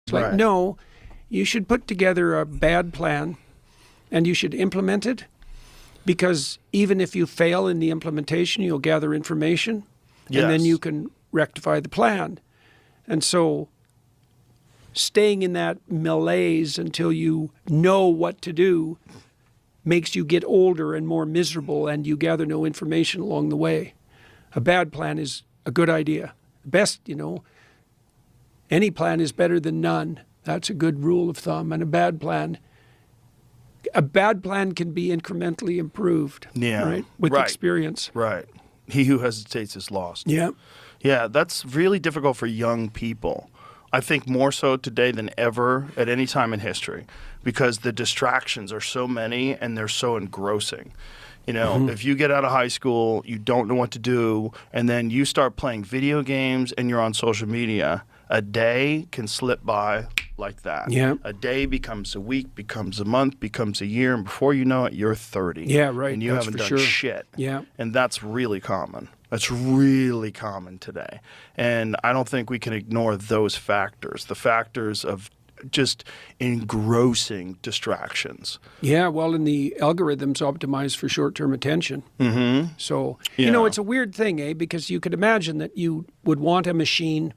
It's like, no, you should put together a bad plan and you should implement it, because even if you fail in the implementation, you'll gather information and then you can rectify the plan. And so staying in that malaise until you know what to do makes you get older and more miserable, and you gather no information along the way. A bad plan is a good idea. Best, any plan is better than none. That's a good rule of thumb. And a bad plan can be incrementally improved, right? With experience. Right. He who hesitates is lost. Yeah. Yeah, that's really difficult for young people. I think more so today than ever at any time in history, because the distractions are so many and they're so engrossing. If you get out of high school, you don't know what to do, and then you start playing video games and you're on social media, a day can slip by like that. Yeah. A day becomes a week, becomes a month, becomes a year, and before you know it, you're 30. Yeah, right. And you haven't done shit. Yeah. And that's really common. That's really common today. And I don't think we can ignore those factors, the factors of just engrossing distractions. Yeah, well, and the algorithms optimize for short-term attention. Mm-hmm. So, it's a weird thing, because you could imagine that you would want a machine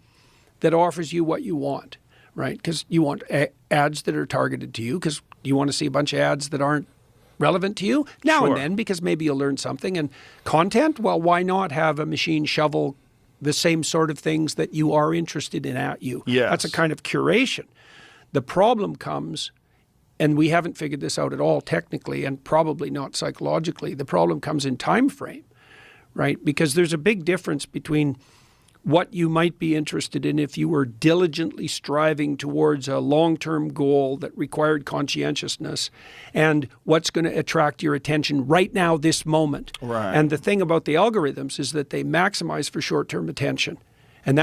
that offers you what you want, right? Because you want ads that are targeted to you, because you want to see a bunch of ads that aren't relevant to you now and then, because maybe you'll learn something. And content, well, why not have a machine shovel the same sort of things that you are interested in at you? Yes. That's a kind of curation. The problem comes, and we haven't figured this out at all technically and probably not psychologically, the problem comes in time frame, right? Because there's a big difference between what you might be interested in if you were diligently striving towards a long-term goal that required conscientiousness, and what's going to attract your attention right now, this moment. Right. And the thing about the algorithms is that they maximize for short-term attention. And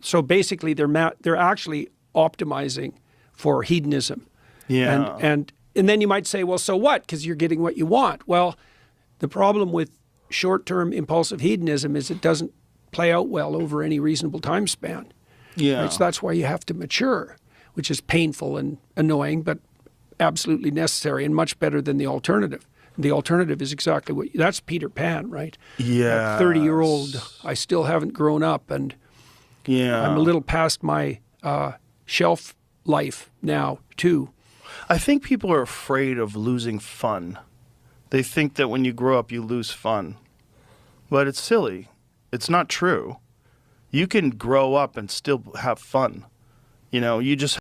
so basically they're actually optimizing for hedonism. Yeah. And then you might say, well, so what? Because you're getting what you want. Well, the problem with short-term impulsive hedonism is it doesn't play out well over any reasonable time span. Yeah. Right? So that's why you have to mature, which is painful and annoying, but absolutely necessary and much better than the alternative. The alternative is exactly that's Peter Pan, right? Yeah. 30-year-old, I still haven't grown up, and I'm a little past my shelf life now, too. I think people are afraid of losing fun. They think that when you grow up, you lose fun. But it's silly. It's not true. You can grow up and still have fun. You just